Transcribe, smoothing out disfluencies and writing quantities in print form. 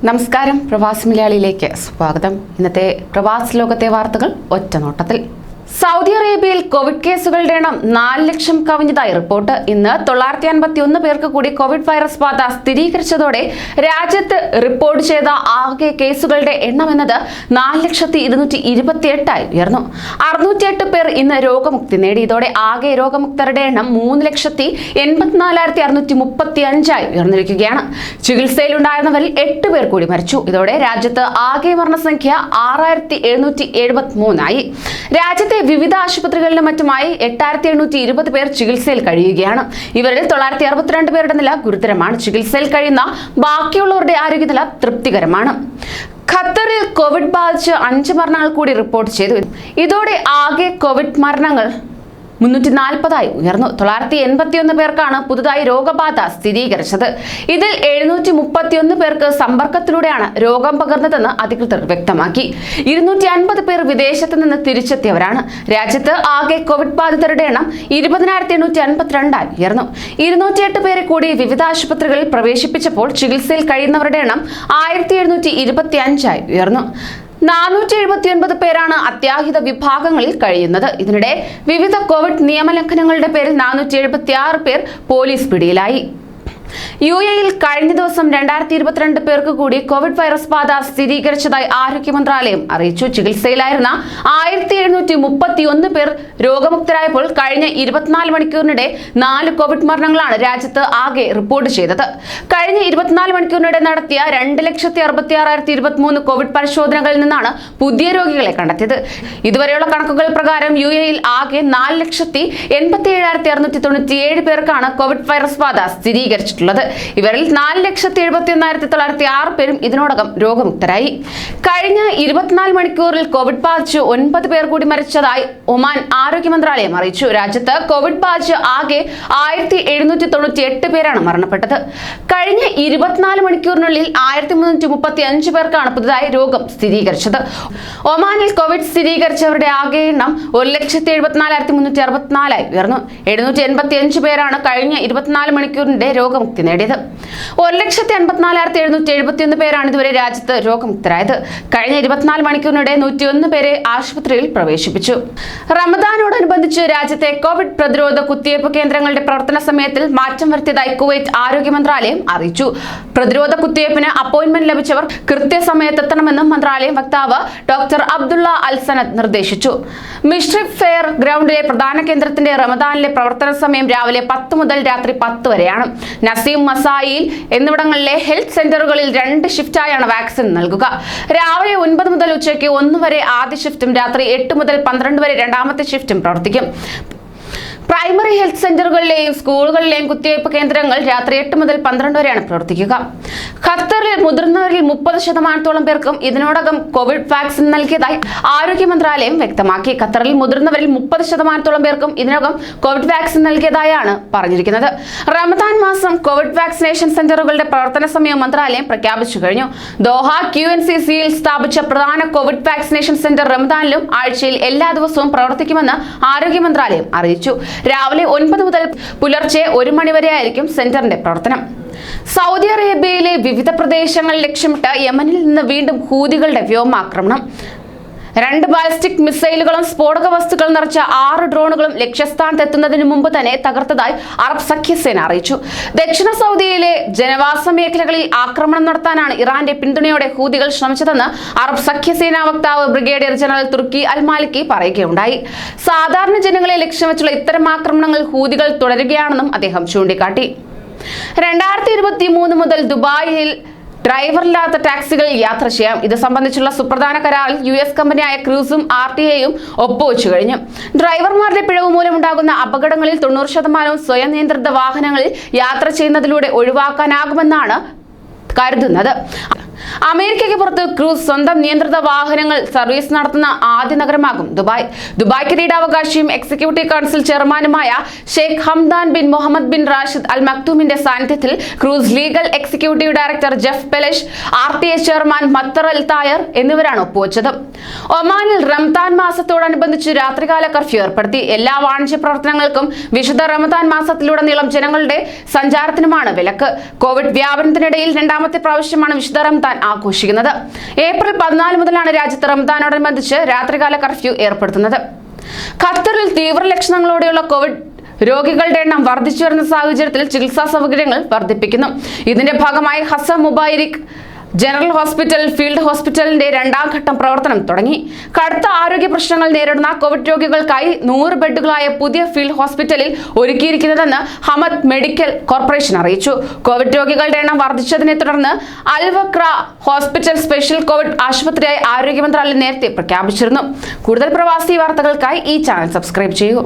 നമസ്കാരം, പ്രവാസി മലയാളിയിലേക്ക് സ്വാഗതം. ഇന്നത്തെ പ്രവാസ ലോകത്തെ വാർത്തകൾ ഒറ്റനോട്ടത്തിൽ. സൗദി അറേബ്യയിൽ കോവിഡ് കേസുകളുടെ എണ്ണം 4 ലക്ഷം കവിഞ്ഞതായി റിപ്പോർട്ട്. ഇന്ന് 951 പേർക്ക് കൂടി കോവിഡ് വൈറസ് ബാധ സ്ഥിരീകരിച്ചതോടെ രാജ്യത്ത് റിപ്പോർട്ട് ചെയ്ത ആകെ കേസുകളുടെ എണ്ണം എന്നത് 4,228 ഉയർന്നു. 608 പേർ ഇന്ന് രോഗമുക്തി നേടി. ഇതോടെ ആകെ രോഗമുക്തരുടെ എണ്ണം 3,84,635 ഉയർന്നിരിക്കുകയാണ്. ചികിത്സയിലുണ്ടായിരുന്നവരിൽ 8 പേർ കൂടി മരിച്ചു. ഇതോടെ രാജ്യത്ത് ആകെ മരണസംഖ്യ 6,773 രാജ്യത്തെ വിവിധ ആശുപത്രികളിലും മറ്റുമായി 8,820 പേർ ചികിത്സയിൽ കഴിയുകയാണ്. ഇവരിൽ 962 പേരുടെ നില ഗുരുതരമാണ്. ചികിത്സയിൽ കഴിയുന്ന ബാക്കിയുള്ളവരുടെ ആരോഗ്യനില തൃപ്തികരമാണ്. ഖത്തറിൽ കോവിഡ് ബാധിച്ച് 5 മരണങ്ങൾ കൂടി റിപ്പോർട്ട് ചെയ്തു. ഇതോടെ ആകെ കോവിഡ് മരണങ്ങൾ 340 ഉയർന്നു. 981 പേർക്കാണ് പുതുതായി രോഗബാധ സ്ഥിരീകരിച്ചത്. ഇതിൽ 731 പേർക്ക് സമ്പർക്കത്തിലൂടെയാണ് രോഗം പകർന്നതെന്ന് അധികൃതർ വ്യക്തമാക്കി. 250 പേർ വിദേശത്ത് നിന്ന് തിരിച്ചെത്തിയവരാണ്. രാജ്യത്ത് ആകെ കോവിഡ് ബാധിതരുടെ എണ്ണം 20,852 ഉയർന്നു. 208 പേരെ കൂടി വിവിധ ആശുപത്രികളിൽ പ്രവേശിപ്പിച്ചപ്പോൾ ചികിത്സയിൽ കഴിയുന്നവരുടെ എണ്ണം 1,725 ഉയർന്നു. 479 പേരാണ് അത്യാഹിത വിഭാഗങ്ങളിൽ കഴിയുന്നത്. ഇതിനിടെ വിവിധ കോവിഡ് നിയമലംഘനങ്ങളുടെ പേരിൽ 476 പേർ പോലീസ് പിടിയിലായി. UAEയിൽ കഴിഞ്ഞ ദിവസം 2022 പേർക്ക് കൂടി കോവിഡ് വൈറസ് ബാധ സ്ഥിരീകരിച്ചതായി ആരോഗ്യ മന്ത്രാലയം അറിയിച്ചു. ചികിത്സയിലായിരുന്ന 1,731 പേർ രോഗമുക്തരായപ്പോൾ കഴിഞ്ഞ 24 മണിക്കൂറിനിടെ 4 കോവിഡ് മരണങ്ങളാണ് രാജ്യത്ത് ആകെ റിപ്പോർട്ട് ചെയ്തത്. കഴിഞ്ഞ 24 മണിക്കൂറിനിടെ നടത്തിയ 2,66,023 കോവിഡ് പരിശോധനകളിൽ നിന്നാണ് പുതിയ രോഗികളെ കണ്ടെത്തിയത്. ഇതുവരെയുള്ള കണക്കുകൾ പ്രകാരം UAEയിൽ ആകെ 4,87,697 പേർക്കാണ് കോവിഡ് വൈറസ് ബാധ സ്ഥിരീകരിച്ചിട്ടുള്ളത്. ഇവരിൽ 4,71,906 പേരും ഇതിനോടകം രോഗമുക്തരായി. കഴിഞ്ഞ 24 മണിക്കൂറിൽ കോവിഡ് ബാധിച്ച് 9 പേർ കൂടി മരിച്ചതായി ഒമാൻ ആരോഗ്യ മന്ത്രാലയം അറിയിച്ചു. രാജ്യത്ത് കോവിഡ് ബാധിച്ച് ആകെ 1,798 പേരാണ് മരണപ്പെട്ടത്. കഴിഞ്ഞ 24 മണിക്കൂറിനുള്ളിൽ 1,335 പേർക്കാണ് പുതുതായി രോഗം സ്ഥിരീകരിച്ചത്. ഒമാനിൽ കോവിഡ് സ്ഥിരീകരിച്ചവരുടെ ആകെ എണ്ണം 1,74,364 ഉയർന്നു. 785 പേരാണ് കഴിഞ്ഞ 24 മണിക്കൂറിന്റെ രോഗമുക്തി നേടിയത്. 1,84,771 പേരാണ് ഇതുവരെ രാജ്യത്ത് രോഗമുക്തരായത്. കഴിഞ്ഞ 24 മണിക്കൂറിനിടെ 101 പേരെ ആശുപത്രിയിൽ പ്രവേശിപ്പിച്ചു. റമദാനോടനുബന്ധിച്ച് രാജ്യത്തെ കോവിഡ് പ്രതിരോധ കുത്തിവയ്പ് കേന്ദ്രങ്ങളുടെ പ്രവർത്തന സമയത്തിൽ മാറ്റം വരുത്തിയതായി കുവൈറ്റ് ആരോഗ്യ മന്ത്രാലയം അറിയിച്ചു. പ്രതിരോധ കുത്തിവയ്പ്പിന് അപ്പോയിന്റ്മെന്റ് ലഭിച്ചവർ കൃത്യസമയത്തെത്തണമെന്നും മന്ത്രാലയം വക്താവ് ഡോക്ടർ അബ്ദുള്ള അൽ സനദ് നിർദ്ദേശിച്ചു. മിഷ്രിഫ് ഫെയർ ഗ്രൗണ്ടിലെ പ്രധാന കേന്ദ്രത്തിന്റെ റമദാനിലെ പ്രവർത്തന സമയം രാവിലെ 10 മുതൽ രാത്രി 10 വരെയാണ്. നസീം, മസായിൽ എന്നിവിടങ്ങളിലെ ഹെൽത്ത് സെന്ററുകളിൽ 2 ഷിഫ്റ്റായാണ് വാക്സിൻ നൽകുക. രാവിലെ 9 മുതൽ ഉച്ചയ്ക്ക് 1 വരെ ആദ്യ ഷിഫ്റ്റും രാത്രി 8 മുതൽ 12 വരെ രണ്ടാമത്തെ ഷിഫ്റ്റും പ്രവർത്തിക്കും. പ്രൈമറി ഹെൽത്ത് സെന്ററുകളിലെയും സ്കൂളുകളിലെയും കുത്തിവയ്പ് കേന്ദ്രങ്ങൾ രാത്രി 8 മുതൽ 12 വരെയാണ് പ്രവർത്തിക്കുക. ഖത്തറിൽ മുതിർന്നവരിൽ 30% പേർക്കും ഇതിനോടകം കോവിഡ് വാക്സിൻ നൽകിയതായി ആരോഗ്യ മന്ത്രാലയം വ്യക്തമാക്കി. ഖത്തറിൽ മുതിർന്നവരിൽ 30% പേർക്കും ഇതിനകം കോവിഡ് വാക്സിൻ നൽകിയതായാണ് പറഞ്ഞിരിക്കുന്നത്. റമദാൻ മാസം കോവിഡ് വാക്സിനേഷൻ സെന്ററുകളുടെ പ്രവർത്തന സമയം മന്ത്രാലയം പ്രഖ്യാപിച്ചു കഴിഞ്ഞു. ദോഹ QNCCയിൽ സ്ഥാപിച്ച പ്രധാന കോവിഡ് വാക്സിനേഷൻ സെന്റർ റമദാനിലും ആഴ്ചയിൽ എല്ലാ ദിവസവും പ്രവർത്തിക്കുമെന്ന് ആരോഗ്യ മന്ത്രാലയം അറിയിച്ചു. രാവിലെ 9 മുതൽ പുലർച്ചെ 1 മണി വരെയായിരിക്കും സെന്ററിന്റെ പ്രവർത്തനം. സൗദി അറേബ്യയിലെ വിവിധ പ്രദേശങ്ങൾ ലക്ഷ്യമിട്ട് യമനിൽ നിന്ന് വീണ്ടും ഹൂതികളുടെ വ്യോമാക്രമണം. 2 ബാലിസ്റ്റിക് മിസൈലുകളും സ്ഫോടക വസ്തുക്കൾ നിറച്ച 6 ഡ്രോണുകളും ലക്ഷ്യസ്ഥാനത്തെത്തുന്നതിന് മുമ്പ് തന്നെ തകർത്തതായി അറബ് സഖ്യസേന അറിയിച്ചു. ദക്ഷിണ സൗദിയിലെ ജനവാസ മേഖലകളിൽ ആക്രമണം നടത്താനാണ് ഇറാന്റെ പിന്തുണയോടെ ഹൂതികൾ ശ്രമിച്ചതെന്ന് അറബ് സഖ്യസേനാ വക്താവ് ബ്രിഗേഡിയർ ജനറൽ തുർക്കി അൽ മാലിക്കി പറയുകയുണ്ടായി. സാധാരണ ജനങ്ങളെ ലക്ഷ്യം വെച്ചുള്ള ഇത്തരം ആക്രമണങ്ങൾ ഹൂതികൾ തുടരുകയാണെന്നും അദ്ദേഹം ചൂണ്ടിക്കാട്ടി. 2023 മുതൽ ദുബായിൽ ഡ്രൈവറില്ലാത്ത ടാക്സികളിൽ യാത്ര ചെയ്യാം. ഇത് സംബന്ധിച്ചുള്ള സുപ്രധാന കരാറിൽ US കമ്പനിയായ ക്രൂസും RTA-യും ഒപ്പുവെച്ചു കഴിഞ്ഞു. ഡ്രൈവർമാരുടെ പിഴവ് മൂലമുണ്ടാകുന്ന അപകടങ്ങളിൽ 90% സ്വയം നിയന്ത്രിത വാഹനങ്ങളിൽ യാത്ര ചെയ്യുന്നതിലൂടെ ഒഴിവാക്കാനാകുമെന്നാണ് കരുതുന്നത്. അമേരിക്കയ്ക്ക് പുറത്ത് ക്രൂസ് സ്വന്തം നിയന്ത്രിത വാഹനങ്ങൾ സർവീസ് നടത്തുന്ന ആദ്യ നഗരമാകും ദുബായ്. ദുബായ് കിരീടാവകാശിയും എക്സിക്യൂട്ടീവ് കൗൺസിൽ ചെയർമാനുമായ Sheikh Hamdan bin Mohammed bin Rashid Al മക്തൂമിന്റെ സാന്നിധ്യത്തിൽ Cruise legal executive director Jeff Pelesh, RTA chairman Mattar Al Tayer എന്നിവരാണ് ഒപ്പുവെച്ചത്. ഒമാനിൽ റംദാൻ മാസത്തോടനുബന്ധിച്ച് രാത്രികാല കർഫ്യൂ ഏർപ്പെടുത്തി. എല്ലാ വാണിജ്യ പ്രവർത്തനങ്ങൾക്കും വിശുദ്ധ റമദാൻ മാസത്തിലുടനീളം ജനങ്ങളുടെ സഞ്ചാരത്തിനുമാണ് വിലക്ക്. കോവിഡ് വ്യാപനത്തിനിടയിൽ രണ്ടാമത്തെ പ്രാവശ്യമാണ് വിശുദ്ധ റംദാൻ റമദാൻ ആഘോഷിക്കുന്നത്. ഏപ്രിൽ 14 മുതലാണ് രാജ്യത്ത് റമദാനോടനുബന്ധിച്ച് രാത്രികാല കർഫ്യൂ ഏർപ്പെടുത്തുന്നത്. ഖത്തറിൽ തീവ്ര ലക്ഷണങ്ങളോടെയുള്ള കോവിഡ് രോഗികളുടെ എണ്ണം വർദ്ധിച്ചു വരുന്ന സാഹചര്യത്തിൽ ചികിത്സാ സൗകര്യങ്ങൾ വർദ്ധിപ്പിക്കുന്നു. ഇതിന്റെ ഭാഗമായി ഹസൻ മുബാരിക് ജനറൽ ഹോസ്പിറ്റൽ ഫീൽഡ് ഹോസ്പിറ്റലിന്റെ 2ാം ഘട്ടം പ്രവർത്തനം തുടങ്ങി. കടുത്ത ആരോഗ്യ പ്രശ്നങ്ങൾ നേരിടുന്ന കോവിഡ് രോഗികൾക്കായി 100 ബെഡുകളായ പുതിയ ഫീൽഡ് ഹോസ്പിറ്റലിൽ ഒരുക്കിയിരിക്കുന്നതെന്ന് ഹമദ് മെഡിക്കൽ കോർപ്പറേഷൻ അറിയിച്ചു. കോവിഡ് രോഗികളുടെ എണ്ണം വർദ്ധിച്ചതിനെ തുടർന്ന് അൽ-വക്ര ഹോസ്പിറ്റൽ സ്പെഷ്യൽ കോവിഡ് ആശുപത്രിയായി ആരോഗ്യ മന്ത്രാലയം നേരത്തെ പ്രഖ്യാപിച്ചിരുന്നു. കൂടുതൽ പ്രവാസി വാർത്തകൾക്കായി ഈ ചാനൽ സബ്സ്ക്രൈബ് ചെയ്യൂ.